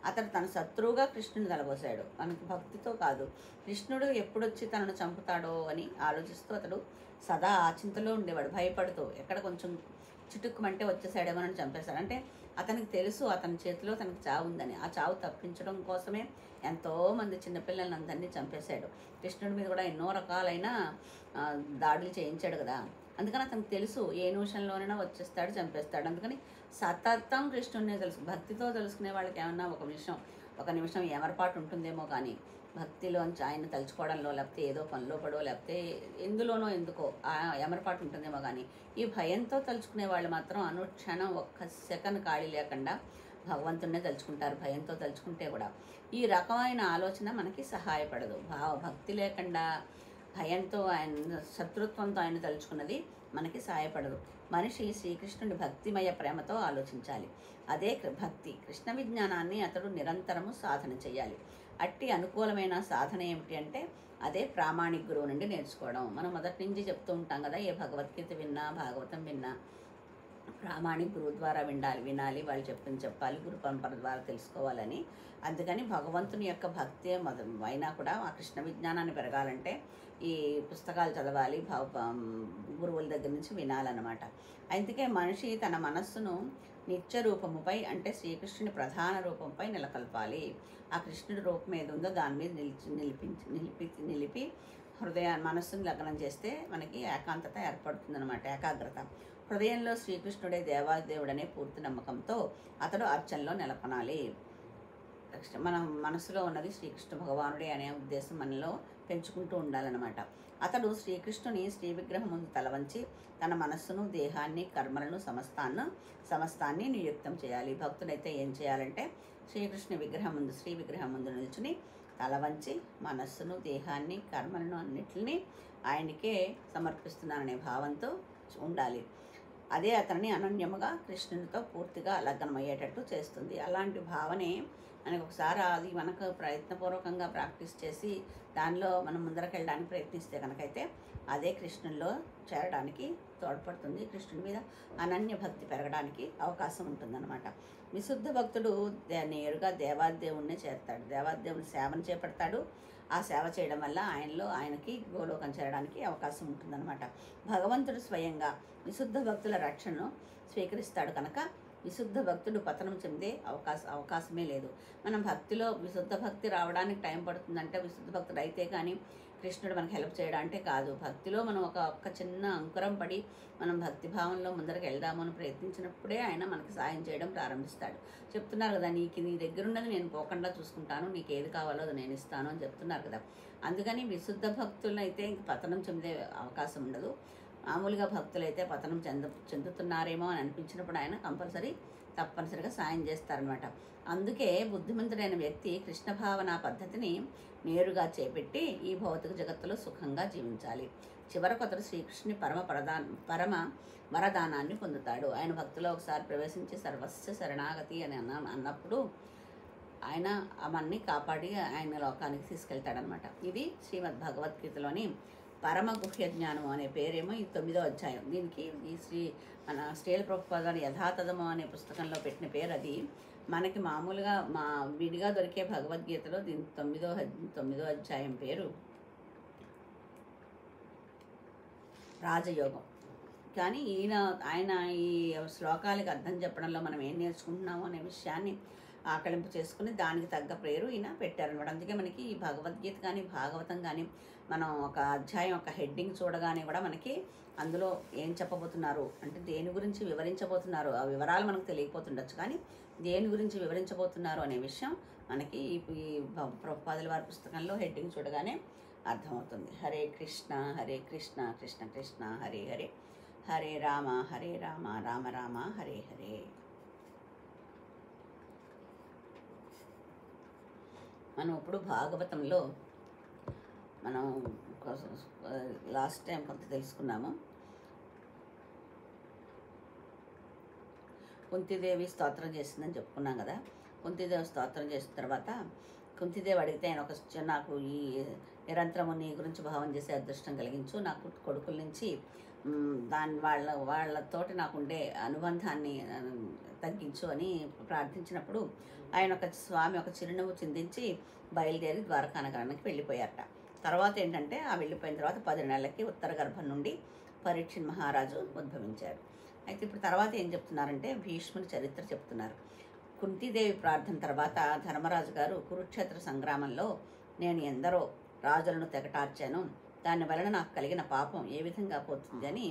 అతడు తన శత్రువుగా కృష్ణుని తలబోసాడు. మనకు భక్తితో కాదు. కృష్ణుడు ఎప్పుడొచ్చి తనను చంపుతాడో అని ఆలోచిస్తూ అతడు సదా ఆ చింతలో ఉండేవాడు, భయపడుతూ. ఎక్కడ కొంచెం చిటుక్కుమంటే వచ్చేసాడేమోనని చంపేశాడు. అంటే అతనికి తెలుసు అతని చేతిలో తనకు చావు ఉందని. ఆ చావు తప్పించడం కోసమే ఎంతోమంది చిన్నపిల్లలని అందరినీ చంపేశాడు. కృష్ణుడి మీద కూడా ఎన్నో రకాలైన దాడులు చేయించాడు కదా. అందుకని అతనికి తెలుసు ఏ నిమిషంలోనైనా వచ్చేస్తాడు, చంపేస్తాడు. అందుకని సతతం కృష్ణుడినే తెలుసు. భక్తితో తెలుసుకునే వాళ్ళకి ఏమన్నా ఒక నిమిషం ఏమరపాటు ఉంటుందేమో, కానీ భక్తిలోంచి ఆయన తలుచుకోవడంలో, లేకపోతే ఏదో పనిలో పడో, లేకపోతే ఎందులోనో ఎందుకో ఆ ఎమరపాటు ఉంటుందేమో, కానీ ఈ భయంతో తలుచుకునే వాళ్ళు మాత్రం అనుక్షణం ఒక్క సెకండ్ ఖాళీ లేకుండా భగవంతుడినే తలుచుకుంటారు. భయంతో తలుచుకుంటే కూడా ఈ రకమైన ఆలోచన మనకి సహాయపడదు. భక్తి లేకుండా భయంతో ఆయన శత్రుత్వంతో ఆయన తలుచుకున్నది మనకి సహాయపడదు. మనిషి శ్రీకృష్ణుడి భక్తిమయ ప్రేమతో ఆలోచించాలి. అదే భక్తి. కృష్ణ విజ్ఞానాన్ని అతడు నిరంతరము సాధన చేయాలి. అట్టి అనుకూలమైన సాధన ఏమిటి అంటే అదే ప్రామాణిక గురువు నుండి నేర్చుకోవడం. మనం మొదటి నుంచి చెప్తూ ఉంటాం కదా, ఏ భగవద్గీత విన్నా, భాగవతం విన్నా ప్రామాణిక గురువు ద్వారా వినాలి, వాళ్ళు చెప్పాలి, గురు పరంపర ద్వారా తెలుసుకోవాలని. అందుకని భగవంతుని యొక్క భక్తి అయినా కూడా ఆ కృష్ణ విజ్ఞానాన్ని పెరగాలంటే ఈ పుస్తకాలు చదవాలి, గురువుల దగ్గర నుంచి వినాలన్నమాట. అందుకే మనిషి తన మనస్సును నిత్య రూపముపై అంటే శ్రీకృష్ణుని ప్రధాన రూపంపై నెలకొల్పాలి. ఆ కృష్ణుడి రూపం ఏది ఉందో దాని మీద నిలిపి మనస్సుని లగ్నం చేస్తే మనకి ఏకాంతత ఏర్పడుతుందన్నమాట, ఏకాగ్రత. హృదయంలో శ్రీకృష్ణుడే దేవాదేవుడనే పూర్తి నమ్మకంతో అతడు అర్చనలో నెలకొనాలి. మన మనసులో ఉన్నది శ్రీకృష్ణ భగవానుడే అనే ఉద్దేశం మనలో పెంచుకుంటూ ఉండాలన్నమాట. అతడు శ్రీకృష్ణుని శ్రీ విగ్రహం ముందు తలవంచి తన మనస్సును, దేహాన్ని, కర్మలను, సమస్తాన్ని నియుక్తం చేయాలి. భక్తుడైతే ఏం చేయాలంటే శ్రీ విగ్రహం ముందు నిల్చుని తల వంచి మనస్సును, దేహాన్ని, కర్మలను అన్నిటిని ఆయనకే సమర్పిస్తున్నాననే భావంతో ఉండాలి. అదే అతన్ని అనన్యముగా కృష్ణునితో పూర్తిగా లగ్నమయ్యేటట్టు చేస్తుంది. అలాంటి భావనే మనకు ఒకసారి అది మనకు ప్రయత్నపూర్వకంగా ప్రాక్టీస్ చేసి దానిలో మనం ముందరకెళ్ళడానికి ప్రయత్నిస్తే కనుకైతే అదే కృష్ణుల్లో చేరడానికి తోడ్పడుతుంది. కృష్ణుడి మీద అనన్య భక్తి పెరగడానికి అవకాశం ఉంటుందన్నమాట. విశుద్ధ భక్తుడు నేరుగా దేవాదేవుణ్ణి చేరుతాడు, దేవాదేవుని సేవను చేపడతాడు. ఆ సేవ చేయడం వల్ల ఆయనకి గోలోకం చేరడానికి అవకాశం ఉంటుందన్నమాట. భగవంతుడు స్వయంగా విశుద్ధ భక్తుల రక్షణను స్వీకరిస్తాడు కనుక విశుద్ధ భక్తుడు పతనం చెందే అవకాశమే లేదు. మనం భక్తిలో విశుద్ధ భక్తి రావడానికి టైం పడుతుందంటే విశుద్ధ భక్తుడు అయితే కానీ కృష్ణుడు మనకు హెల్ప్ చేయడానికి కాదు. భక్తిలో మనం ఒక చిన్న అంకురం పడి మనం భక్తిభావంలో ముందరకు వెళ్దాము అని ప్రయత్నించినప్పుడే ఆయన మనకి సాయం చేయడం ప్రారంభిస్తాడు. చెప్తున్నారు కదా, నీ దగ్గర ఉన్నది నేను పోకుండా చూసుకుంటాను, నీకు ఏది కావాలో అది నేను ఇస్తాను అని చెప్తున్నారు కదా. అందుకని విశుద్ధ భక్తులను అయితే ఇంక పతనం చెందే అవకాశం ఉండదు. మామూలుగా భక్తులైతే పతనం చెందుతున్నారేమో అని అనిపించినప్పుడు ఆయన తప్పనిసరిగా సాయం చేస్తారనమాట. అందుకే బుద్ధిమంతుడైన వ్యక్తి కృష్ణ భావన పద్ధతిని నేరుగా చేపెట్టి ఈ భౌతిక జగత్తులో సుఖంగా జీవించాలి. చివరకు అతడు శ్రీకృష్ణుని పరమ వరదానాన్ని పొందుతాడు. ఆయన భక్తిలో ఒకసారి ప్రవేశించి సర్వస్వ శరణాగతి అని అన్నప్పుడు ఆయన అవన్నీ కాపాడి ఆయన లోకానికి తీసుకెళ్తాడనమాట. ఇది శ్రీమద్ భగవద్గీతలోని పరమ గుహ్య జ్ఞానం అనే పేరేమో ఈ 9వ అధ్యాయం. దీనికి ఈ మన శ్రీల ప్రభుపాద యథాతథము అనే పుస్తకంలో పెట్టిన పేరు అది. మనకి మామూలుగా విడిగా దొరికే భగవద్గీతలో దీని 9వ అధ్యాయం పేరు రాజయోగం. కానీ ఆయన ఈ శ్లోకాలకు అర్థం చెప్పడంలో మనం ఏం నేర్చుకుంటున్నామో అనే విషయాన్ని ఆకలింపు చేసుకుని దానికి తగ్గ పేరు ఈయన పెట్టారనమాట. అందుకే మనకి ఈ భగవద్గీత కానీ భాగవతం కానీ మనం ఒక అధ్యాయం ఒక హెడ్డింగ్ చూడగానే కూడా మనకి అందులో ఏం చెప్పబోతున్నారు అంటే దేని గురించి వివరించబోతున్నారు ఆ వివరాలు మనకు తెలియకపోతుండొచ్చు, కానీ దేని గురించి వివరించబోతున్నారు అనే విషయం మనకి ఈ ప్రభుపాదుల వారి పుస్తకంలో హెడ్డింగ్ చూడగానే అర్థమవుతుంది. హరే కృష్ణ కృష్ణ కృష్ణ హరే హరే, హరే రామ రామ రామ హరే హరే. మనం ఇప్పుడు భాగవతంలో మనం లాస్ట్ టైం కొంత తెలుసుకున్నాము. కుంతీదేవి స్తోత్రం చేసిందని చెప్పుకున్నాం కదా. కుంతీదేవి స్తోత్రం చేసిన తర్వాత కుంతీదేవి అడిగితే ఆయన నాకు ఈ నిరంతరము నీ గురించి భావం చేసే అదృష్టం కలిగించు, నాకు కొడుకుల నుంచి వాళ్ళతోటి నాకుండే అనుబంధాన్ని తగ్గించు అని ప్రార్థించినప్పుడు ఆయన స్వామి ఒక చిరునవ్వు చిందించి బయలుదేరి ద్వారకా నగరానికి వెళ్ళిపోయారట. తర్వాత ఏంటంటే వెళ్ళిపోయిన తర్వాత 10 నెలలకి ఉత్తర గర్భం నుండి పరీక్షిత్ మహారాజు ఉద్భవించారు. అయితే ఇప్పుడు తర్వాత ఏం చెప్తున్నారంటే భీష్ముని చరిత్ర చెప్తున్నారు. కుంతీదేవి ప్రార్థన తర్వాత ధర్మరాజు గారు కురుక్షేత్ర సంగ్రామంలో నేను ఎందరో రాజులను తెగటార్చాను, దాని వలన నాకు కలిగిన పాపం ఏ విధంగా పోతుంది అని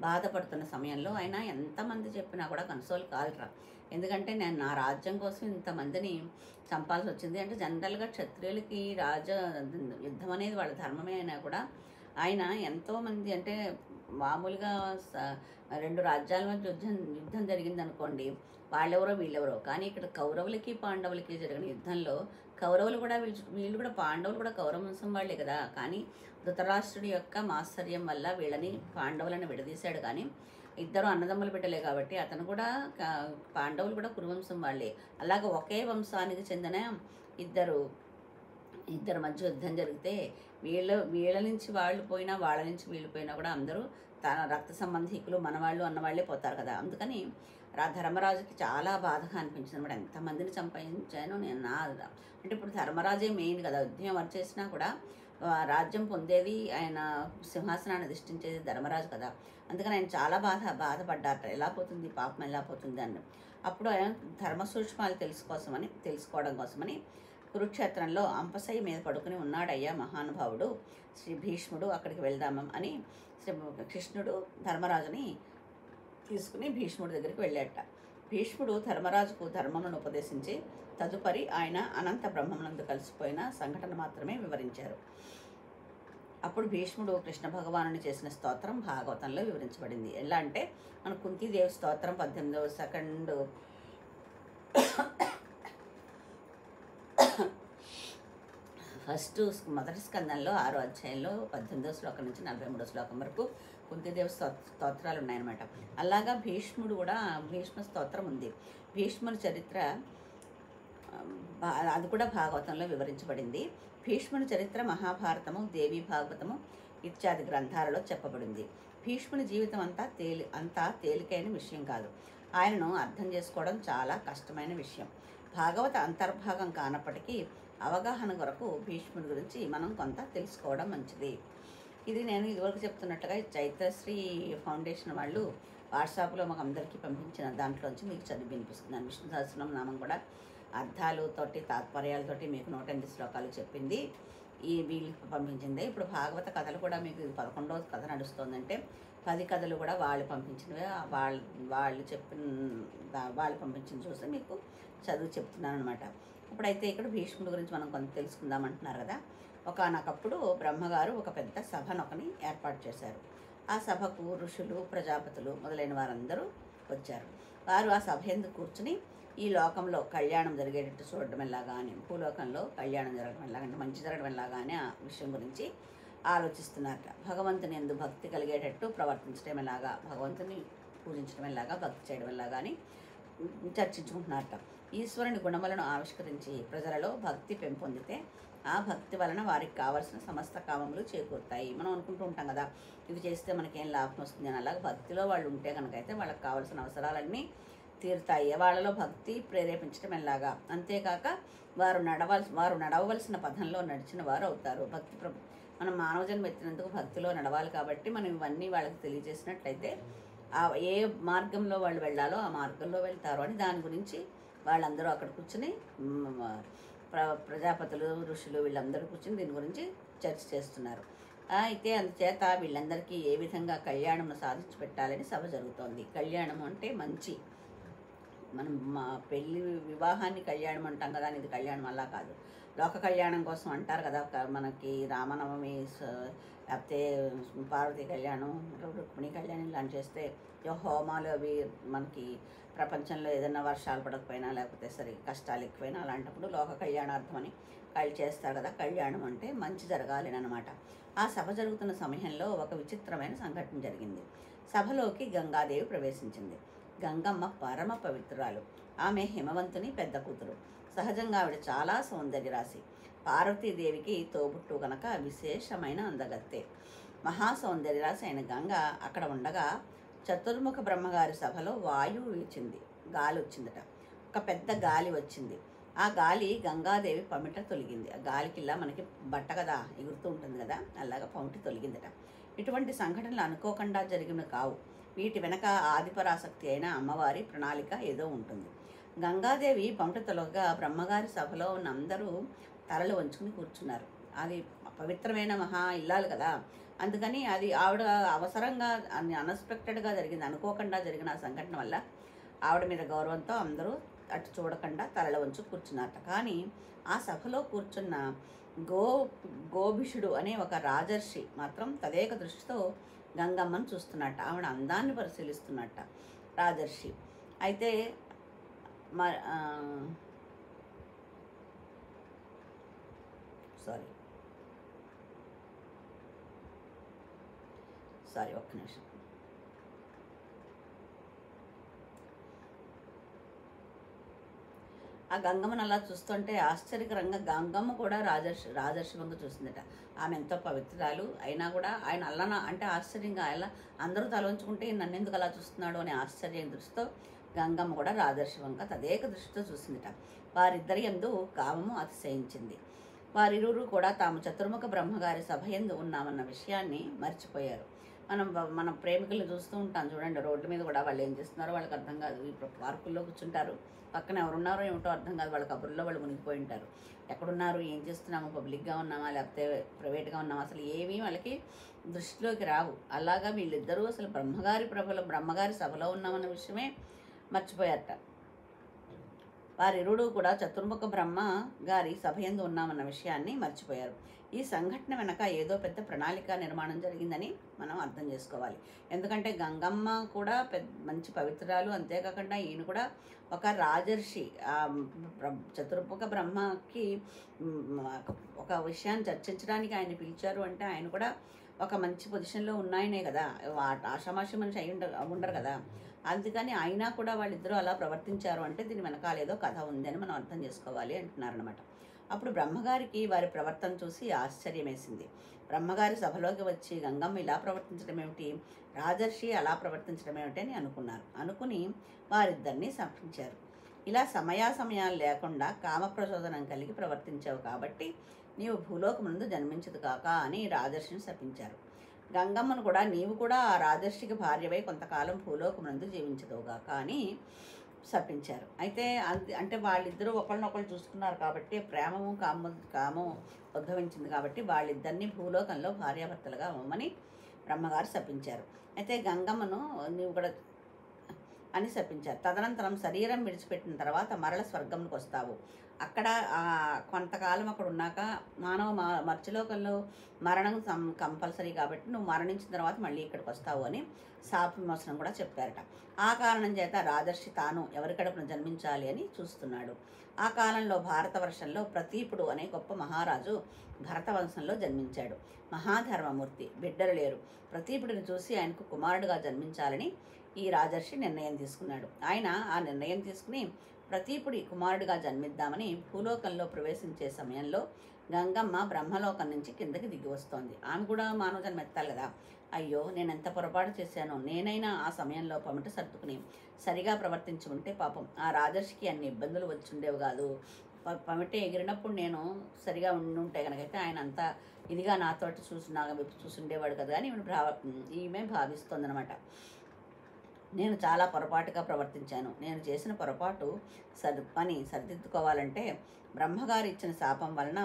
బాధపడుతున్న సమయంలో ఆయన ఎంతమంది చెప్పినా కూడా కన్సోల్ కాలరా. ఎందుకంటే నేను నా రాజ్యం కోసం ఇంతమందిని చంపాల్సి వచ్చింది. అంటే జనరల్గా క్షత్రియులకి యుద్ధం అనేది వాళ్ళ ధర్మమే అయినా కూడా ఆయన ఎంతోమంది అంటే మామూలుగా 2 రాజ్యాల మధ్య యుద్ధం జరిగింది అనుకోండి, వాళ్ళెవరో వీళ్ళెవరో. కానీ ఇక్కడ కౌరవులకి పాండవులకి జరిగిన యుద్ధంలో కౌరవులు కూడా వీళ్ళు కూడా పాండవులు కూడా కౌరవ వంశం వాళ్ళే కదా. కానీ ధృతరాష్ట్రుడి యొక్క మాత్సర్యం వల్ల వీళ్ళని పాండవులను విడదీశాడు. కానీ ఇద్దరు అన్నదమ్ములు బిడ్డలే కాబట్టి అతను కూడా పాండవులు కూడా కురువంశం వాళ్ళే. అలాగే ఒకే వంశానికి చెందిన ఇద్దరు మధ్య యుద్ధం జరిగితే వీళ్ళ నుంచి వాళ్ళు పోయినా వాళ్ళ నుంచి వీళ్ళు పోయినా కూడా అందరూ తన రక్త సంబంధికులు మనవాళ్ళు అన్నవాళ్లే పోతారు కదా. అందుకని ధర్మరాజుకి చాలా బాధగా అనిపించింది అనమాట. ఎంతమందిని చంపించాను నేను అంటే ఇప్పుడు ధర్మరాజే మెయిన్ కదా. యుద్ధం ఎవరు చేసినా కూడా రాజ్యం పొందేది ఆయన సింహాసనాన్ని అధిష్ఠించేది ధర్మరాజు కదా. అందుకని ఆయన చాలా బాధపడ్డారట. ఎలా పోతుంది పాపం ఎలా పోతుంది అని. అప్పుడు ఆయన ధర్మ సూక్ష్మాలు తెలుసుకోవడం కోసమని కురుక్షేత్రంలో అంపశయ్య మీద పడుకుని ఉన్నాడయ్యా మహానుభావుడు శ్రీ భీష్ముడు, అక్కడికి వెళ్దాం అని శ్రీ కృష్ణుడు ధర్మరాజుని తీసుకుని భీష్ముడి దగ్గరికి వెళ్ళాట. భీష్ముడు ధర్మరాజుకు ధర్మమును ఉపదేశించి తదుపరి ఆయన అనంత బ్రహ్మమునందు కలిసిపోయిన సంఘటన మాత్రమే వివరించారు. అప్పుడు భీష్ముడు కృష్ణ భగవానుని చేసిన స్తోత్రం భాగవతంలో వివరించబడింది. ఎలా అంటే మన కుంతీదేవి స్తోత్రం 18వ సెకండ్ మొదటి స్కందంలో 6వ అధ్యాయంలో 18వ శ్లోకం నుంచి 43వ శ్లోకం వరకు కుంతీదేవి స్తోత్రాలు ఉన్నాయన్నమాట. అలాగా భీష్ముడు కూడా భీష్మ స్తోత్రం ఉంది. భీష్ముని చరిత్ర అది కూడా భాగవతంలో వివరించబడింది. భీష్ముని చరిత్ర మహాభారతము, దేవి భాగవతము ఇత్యాది గ్రంథాలలో చెప్పబడింది. భీష్ముని జీవితం అంతా తేలికైన విషయం కాదు. ఆయనను అర్థం చేసుకోవడం చాలా కష్టమైన విషయం. భాగవత అంతర్భాగం కానప్పటికీ అవగాహన కొరకు భీష్ముడి గురించి మనం కొంత తెలుసుకోవడం మంచిది. ఇది నేను ఇదివరకు చెప్తున్నట్టుగా చైత్రశ్రీ ఫౌండేషన్ వాళ్ళు వాట్సాప్లో మాకు అందరికీ పంపించిన దాంట్లోంచి మీకు చదివి వినిపిస్తున్నాను. విష్ణు సహస్రనామ నామం కూడా అర్థాలతోటి తాత్పర్యాలతోటి మీకు 108 శ్లోకాలు చెప్పింది వీళ్ళు పంపించింది. ఇప్పుడు భాగవత కథలు కూడా మీకు 11వ కథ నడుస్తుందంటే 10 కథలు కూడా వాళ్ళు పంపించినవి, వాళ్ళు పంపించిన చూసి మీకు చదువు చెప్తున్నాను అనమాట. ఇప్పుడైతే ఇక్కడ భీష్ముడి గురించి మనం కొంత తెలుసుకుందామంటున్నారు కదా. ఒకానొకప్పుడు బ్రహ్మగారు ఒక పెద్ద సభనొకని ఏర్పాటు చేశారు. ఆ సభకు ఋషులు, ప్రజాపతులు మొదలైన వారందరూ వచ్చారు. వారు ఆ సభ ఎందుకు కూర్చుని ఈ లోకంలో కళ్యాణం జరిగేటట్టు చూడడం ఎలాగానే, భూలోకంలో కళ్యాణం జరగడం ఎలాగంటే మంచి జరగడం ఎలాగానే ఆ విషయం గురించి ఆలోచిస్తున్నారట. భగవంతుని యందు భక్తి కలిగేటట్టు ప్రవర్తించడం ఎలాగా, భగవంతుని పూజించడం ఎలాగా, భక్తి చేయడం ఎలాగా అని చర్చించుకుంటున్నారట. ఈశ్వరుని గుణములను ఆవిష్కరించి ప్రజలలో భక్తి పెంపొందితే ఆ భక్తి వలన వారికి కావలసిన సమస్త కామములు చేకూరుతాయి. మనం అనుకుంటూ ఉంటాం కదా, ఇవి చేస్తే మనకేం లాభం వస్తుంది అని. అలాగే భక్తిలో వాళ్ళు ఉంటే కనుక అయితే వాళ్ళకి కావాల్సిన అవసరాలన్నీ తీరుతాయి. వాళ్ళలో భక్తి ప్రేరేపించడం ఎలాగా, అంతేకాక వారు నడవవలసిన పథంలో నడిచిన వారు అవుతారు. మనం మానవ జన్మ ఎత్తినందుకు భక్తిలో నడవాలి కాబట్టి మనం ఇవన్నీ వాళ్ళకి తెలియజేసినట్లయితే ఏ మార్గంలో వాళ్ళు వెళ్ళాలో ఆ మార్గంలో వెళ్తారు అని దాని గురించి వాళ్ళందరూ అక్కడ కూర్చుని ప్రజాపతులు, ఋషులు వీళ్ళందరూ కూర్చుని దీని గురించి చర్చ చేస్తున్నారు. అయితే అందుచేత వీళ్ళందరికీ ఏ విధంగా కళ్యాణం సాధించి పెట్టాలని సభ జరుగుతోంది. కళ్యాణం అంటే మంచి, మనం పెళ్ళి వివాహాన్ని కళ్యాణం అంటాం కదా, ఇది కళ్యాణం అలా కాదు. లోక కళ్యాణం కోసం అంటారు కదా, మనకి రామనవమి లేకపోతే పార్వతీ కళ్యాణం, రుక్మిణి కళ్యాణం ఇలాంటి చేస్తే హోమాలు అవి మనకి ప్రపంచంలో ఏదైనా వర్షాలు పడకపోయినా లేకపోతే సరే కష్టాలు ఎక్కువైనా అలాంటప్పుడు లోక కళ్యాణార్థం అని వాళ్ళు చేస్తారు కదా. కళ్యాణం అంటే మంచి జరగాలి అనమాట. ఆ సభ జరుగుతున్న సమయంలో ఒక విచిత్రమైన సంఘటన జరిగింది. సభలోకి గంగాదేవి ప్రవేశించింది. గంగమ్మ పరమ పవిత్రురాలు. ఆమె హిమవంతుని పెద్ద కూతురు. సహజంగా ఆవిడ చాలా సౌందర్యరాశి. పార్వతీదేవికి తోబుట్టు కనుక విశేషమైన అందగత్తె. మహాసౌందర్యరాశి అయిన గంగ అక్కడ ఉండగా చతుర్ముఖ బ్రహ్మగారి సభలో వాయువు వీచింది, గాలి వచ్చిందట. ఒక పెద్ద గాలి వచ్చింది. ఆ గాలి గంగాదేవి పమిట తొలగింది. ఆ గాలికిల్లా మనకి బట్ట కదా ఎగురుతూ ఉంటుంది కదా, అలాగా పమిట తొలగిందట. ఇటువంటి సంఘటనలు అనుకోకుండా జరిగినవి కావు. వీటి వెనక ఆదిపరాశక్తి అయిన అమ్మవారి ప్రణాళిక ఏదో ఉంటుంది. గంగాదేవి పమిట తొలగగా బ్రహ్మగారి సభలో ఉన్న అందరూ తలలు వంచుకుని కూర్చున్నారు. అది పవిత్రమైన మహా ఇల్లాలు కదా, అందుకని అది ఆవిడ అవసరంగా అన్ఎక్స్పెక్టెడ్గా జరిగింది, అనుకోకుండా జరిగిన ఆ సంఘటన వల్ల ఆవిడ మీద గౌరవంతో అందరూ అటు చూడకుండా తలల వంచు కూర్చున్నారట. కానీ ఆ సభలో కూర్చున్న గోభిషుడు అనే ఒక రాజర్షి మాత్రం తదేక దృష్టితో గంగమ్మను చూస్తున్నట్ట. ఆవిడ అందాన్ని పరిశీలిస్తున్నట్ట రాజర్షి. అయితే ఒక్క నిమిషం. ఆ గంగమ్మను అలా చూస్తుంటే ఆశ్చర్యకరంగా గంగమ్మ కూడా రాజర్షి వంక చూసిందట. ఆమె ఎంతో పవిత్రాలు అయినా కూడా ఆయన అల్లన అంటే ఆశ్చర్యంగా అలా అందరూ తలంచుకుంటే నన్ను ఎందుకు అలా చూస్తున్నాడు అనే ఆశ్చర్యం దృష్టితో గంగమ్మ కూడా రాజర్షి వంక తదేక దృష్టితో చూసిందట. వారిద్దరి యందు కామము అతిశయించింది. వారిరువురు కూడా తాము చతుర్ముఖ బ్రహ్మగారి సభ యందు ఉన్నామన్న విషయాన్ని మర్చిపోయారు. మనం ప్రేమికులు చూస్తూ ఉంటాం చూడండి, రోడ్డు మీద కూడా వాళ్ళు ఏం చేస్తున్నారో వాళ్ళకి అర్థం కాదు. ఇప్పుడు పార్కుల్లో కూర్చుంటారు, పక్కన ఎవరున్నారో ఏమిటో అర్థం కాదు, వాళ్ళ కబుర్లో వాళ్ళు మునిగిపోయి ఉంటారు. ఎక్కడున్నారు, ఏం చేస్తున్నాము, పబ్లిక్గా ఉన్నామా లేకపోతే ప్రైవేట్గా ఉన్నామా, అసలు ఏమీ వాళ్ళకి దృష్టిలోకి రావు. అలాగా వీళ్ళిద్దరూ అసలు బ్రహ్మగారి సభలో ఉన్నామన్న విషయమే మర్చిపోయారట. వారిరుడు కూడా చతుర్ముఖ బ్రహ్మ గారి సభయందు ఉన్నామన్న విషయాన్ని మర్చిపోయారు. ఈ సంఘటన వెనక ఏదో పెద్ద ప్రణాళిక నిర్మాణం జరిగిందని మనం అర్థం చేసుకోవాలి. ఎందుకంటే గంగమ్మ కూడా మంచి పవిత్రాలు, అంతేకాకుండా ఈయన కూడా ఒక రాజర్షి. చతుర్ముఖ బ్రహ్మకి ఒక విషయాన్ని చర్చించడానికి ఆయన పిలిచారు అంటే ఆయన కూడా ఒక మంచి పొజిషన్లో ఉన్నాయనే కదా, ఆషామాషి మనిషి ఉండరు కదా. అందుకని అయినా కూడా వాళ్ళిద్దరూ అలా ప్రవర్తించారు అంటే దీని వెనకాల ఏదో కథ ఉందని మనం అర్థం చేసుకోవాలి అంటున్నారనమాట. అప్పుడు బ్రహ్మగారికి వారి ప్రవర్తన చూసి ఆశ్చర్యం వేసింది. బ్రహ్మగారి సభలోకి వచ్చి గంగమ్మ ఇలా ప్రవర్తించడం ఏమిటి, రాజర్షి అలా ప్రవర్తించడం ఏమిటి అని అనుకుని వారిద్దరినీ శపించారు. ఇలా సమయాలు లేకుండా కామప్రచోదనం కలిగి ప్రవర్తించావు కాబట్టి నీవు భూలోకమునందు జన్మించదు కాక అని రాజర్షిని శపించారు. గంగమ్మను కూడా నీవు కూడా ఆ రాజర్షికి భార్యవై కొంతకాలం భూలోకమునందు జీవించదువుగాక అని శపించారు. అయితే అంటే వాళ్ళిద్దరూ ఒకళ్ళనొకళ్ళు చూసుకున్నారు కాబట్టి కామం ఉద్భవించింది కాబట్టి వాళ్ళిద్దరినీ భూలోకంలో భార్యాభర్తలుగా అవ్వమని బ్రహ్మగారు శపించారు. అయితే గంగమ్మను నీవు కూడా అని శపించారు. తదనంతరం శరీరం విడిచిపెట్టిన తర్వాత మరల స్వర్గంకి వస్తావు, అక్కడ కొంతకాలం అక్కడ ఉన్నాక మర్త్యలోకంలో మరణం కంపల్సరీ కాబట్టి నువ్వు మరణించిన తర్వాత మళ్ళీ ఇక్కడికి వస్తావు అని శాప విమోచనం కూడా చెప్పారట. ఆ కారణం చేత రాజర్షి తాను ఎవరి కడుపున జన్మించాలి అని చూస్తున్నాడు. ఆ కాలంలో భారతవర్షంలో ప్రతీపుడు అనే గొప్ప మహారాజు భరతవంశంలో జన్మించాడు. మహాధర్మమూర్తి, బిడ్డలు లేరు. ప్రతీపుడిని చూసి ఆయనకు కుమారుడుగా జన్మించాలని ఈ రాజర్షి నిర్ణయం తీసుకున్నాడు. ఆయన ఆ నిర్ణయం తీసుకుని ప్రతీపుడి కుమారుడిగా జన్మిద్దామని భూలోకంలో ప్రవేశించే సమయంలో గంగమ్మ బ్రహ్మలోకం నుంచి కిందకి దిగి వస్తోంది. ఆమె కూడా మానవ జన్మ ఎత్తాలి కదా. అయ్యో, నేను ఎంత పొరపాటు చేశానో, నేనైనా ఆ సమయంలో పమిట సర్దుకుని సరిగా ప్రవర్తించి ఉంటే పాపం ఆ రాజర్షికి అన్ని ఇబ్బందులు వచ్చి ఉండేవి కాదు. పమిట ఎగిరినప్పుడు నేను సరిగా ఉండుంటే కనుకైతే ఆయన అంతా ఇదిగా నాతోటి చూసుండేవాడు కదా అని ఈమె భావిస్తోందనమాట. నేను చాలా పొరపాటుగా ప్రవర్తించాను. నేను చేసిన పొరపాటు సరిదిద్దుకోవాలంటే బ్రహ్మగారు ఇచ్చిన శాపం వలన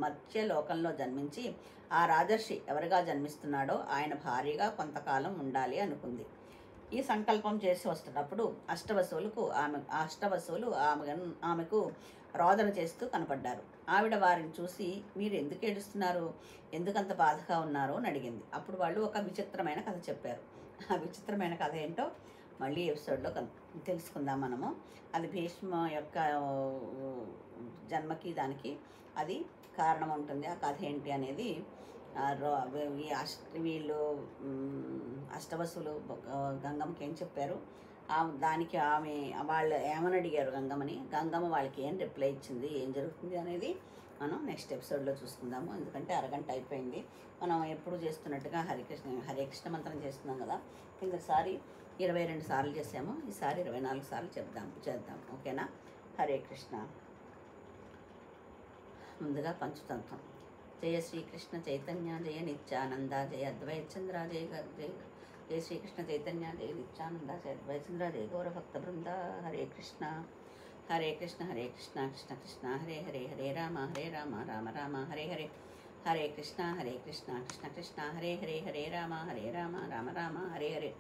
మర్త్యలోకంలో జన్మించి ఆ రాజర్షి ఎవరిగా జన్మిస్తున్నాడో ఆయన భార్యగా కొంతకాలం ఉండాలి అనుకుంది. ఈ సంకల్పం చేసి వస్తున్నప్పుడు అష్టవసువులు ఆమెకు రోదన చేస్తూ కనపడ్డారు. ఆవిడ వారిని చూసి, మీరు ఎందుకు ఏడుస్తున్నారు, ఎందుకంత బాధగా ఉన్నారో అని అడిగింది. అప్పుడు వాళ్ళు ఒక విచిత్రమైన కథ చెప్పారు. ఆ విచిత్రమైన కథ ఏంటో మళ్ళీ ఎపిసోడ్లో తెలుసుకుందాం మనము. అది భీష్మ యొక్క జన్మకి దానికి అది కారణం ఉంటుంది. ఆ కథ ఏంటి అనేది వీళ్ళు అష్టవసులు గంగమ్మకి ఏం చెప్పారు, దానికి వాళ్ళు ఏమని అడిగారు గంగమ్మ వాళ్ళకి ఏం రిప్లై ఇచ్చింది, ఏం జరుగుతుంది అనేది మనం నెక్స్ట్ ఎపిసోడ్లో చూసుకుందాము. ఎందుకంటే అరగంట అయిపోయింది. మనం ఎప్పుడు చేస్తున్నట్టుగా హరే కృష్ణ మంత్రం చేస్తున్నాం కదా. కిందసారి 22 సార్లు చేసాము, ఈసారి 24 సార్లు చేద్దాం. ఓకేనా? హరే కృష్ణ. ముందుగా పంచతంత్రం. జయ శ్రీకృష్ణ చైతన్య జయ నిత్యానంద జయ అద్వైతచంద్ర జయ శ్రీకృష్ణ చైతన్య జయ నిత్యానంద జయ అద్వైతచంద్ర జయ గౌరభక్త బృంద. హరే కృష్ణ హరే కృష్ణ కృష్ణ కృష్ణ హరే హరే హరే రామ రామ రామ హరే హరే. హరే కృష్ణ కృష్ణ కృష్ణ హరే హరే హరే రామ రామ రామ హరే హరే.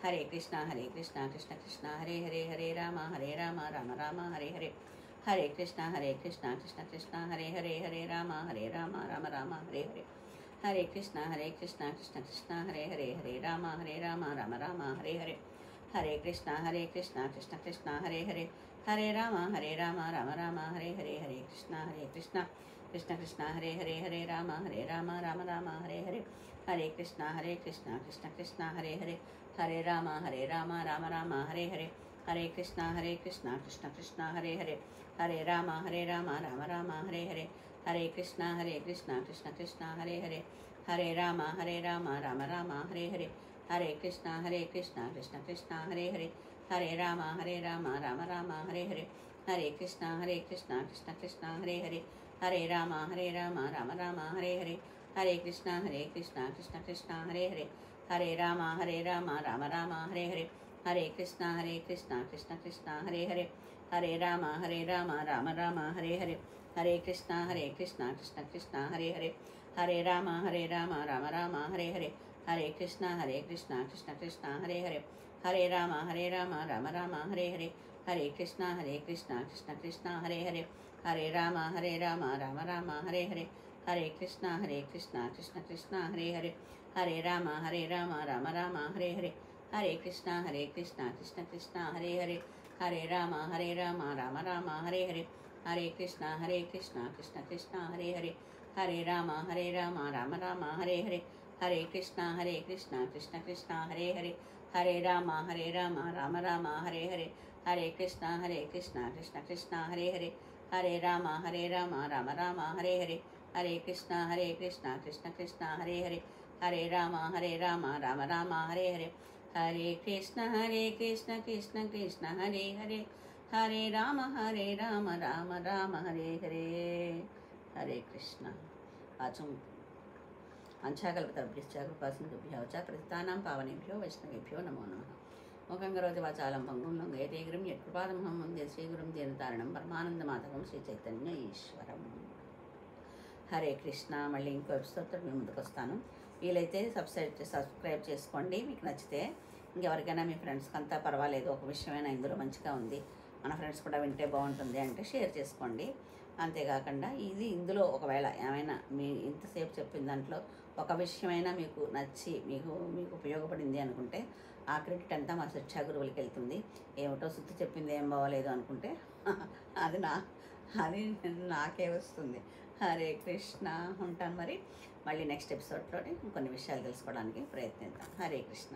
హరే కృష్ణ కృష్ణ కృష్ణ హరే హరే హరే రామ రామ రామ హరే హరే. హరే కృష్ణ కృష్ణ కృష్ణ హరే హరే హరే రామ రామ రామ హరే హరే. హరే కృష్ణ కృష్ణ కృష్ణ హరే హరే హరే రామ రామ రామ హరే హరే. హరే కృష్ణ కృష్ణ కృష్ణ హరే హరే హరే రామ రామ రామ హరే హరే. హరే కృష్ణ కృష్ణ కృష్ణ హరే హరే హరే రామ రామ రామ హరే హరే. హరే కృష్ణ కృష్ణ కృష్ణ హరే హరే హరే రామ రామ రామ హరే హరే. హరే కృష్ణ కృష్ణ కృష్ణ హరే హరే హరే రామ రామ రామ హరే హరే. హరే కృష్ణ కృష్ణ కృష్ణ హరే హరే హరే రామ రామ రామ హరే హరే. హరే కృష్ణ కృష్ణ కృష్ణ హరే హరే హరే రామ రామ రామ హరే హరే. హరే కృష్ణ కృష్ణ కృష్ణ హరే హరే హరే రామ రామ రామ హరే హరే. హరే కృష్ణ కృష్ణ కృష్ణ హరే హరే హరే రామ రామ రామ హరే హరే, హరే కృష్ణ కృష్ణ కృష్ణ హరే హరే, హరే రామ రామ రామ హరే హరే, హరే కృష్ణ కృష్ణ కృష్ణ హరే హరే, హరే రామ రామ రామ హరే హరే, హరే కృష్ణ కృష్ణ కృష్ణ హరే హరే, హరే రామ రామ రామ హరే హరే, హరే కృష్ణ కృష్ణ కృష్ణ హరే హరే, హరే రామ రామ రామ హరే హరే, హరే కృష్ణ కృష్ణ కృష్ణ హరే హరే, హరే రామ రామ రామ హరే హరే, హరే కృష్ణ కృష్ణ కృష్ణ హరే హరే, హరే రామ రామ రామ హరే హరే, హరే కృష్ణ కృష్ణ కృష్ణ హరే హరే, హరే రామ రామ రామ హరే హరే, హరే కృష్ణ కృష్ణ కృష్ణ హరే హరే, హరే రామ రామ రామ హరే హరే, హరే కృష్ణ కృష్ణ కృష్ణ హరే హరే, హరే రామ రామ రామ హరే హరే, హరే కృష్ణ కృష్ణ కృష్ణ హరే హరే, హరే రామ రామ రామ హరే హరే, హరే కృష్ణ కృష్ణ కృష్ణ హరే హరే, హరే రామ రామ రామ హరే హరే, హరే కృష్ణ. వాచం అంశాకల్పతరుభ్యశ్చాకృపాసింధుభ్యో చ ప్రతితానాం పావనేభ్యో వైష్ణవేభ్యో నమో నమః. ముఖం కరోతి వాచాలం భంగుం లంఘయతే గిరిం యత్కృపాదమహం వందే శ్రీగురుం దీనతారణం పరమానందమాధవం శ్రీ చైతన్య ఈశ్వరం. హరే కృష్ణ. మళ్ళీ ఇంకో ఎపిసోడ్తో మీ ముందుకు వస్తాను. వీలైతే సబ్స్క్రైబ్ చేసుకోండి మీకు నచ్చితే. ఇంకెవరికైనా మీ ఫ్రెండ్స్కి అంతా పర్వాలేదు, ఒక విషయమైనా ఇందులో మంచిగా ఉంది, మన ఫ్రెండ్స్ కూడా వింటే బాగుంటుంది అంటే షేర్ చేసుకోండి. అంతేకాకుండా ఇందులో ఒకవేళ ఏమైనా మీ ఇంతసేపు చెప్పిన దాంట్లో ఒక విషయమైనా మీకు నచ్చి మీకు ఉపయోగపడింది అనుకుంటే ఆ క్రెడిట్ అంతా మా శిక్షా గురువులకి వెళ్తుంది. ఏమిటో శుద్ధి చెప్పింది ఏం బాగోలేదు అనుకుంటే అది నాకే వస్తుంది. హరే కృష్ణ. ఉంటాను మరి. మళ్ళీ నెక్స్ట్ ఎపిసోడ్లో కొన్ని విషయాలు తెలుసుకోవడానికి ప్రయత్నిద్దాం. హరే కృష్ణ.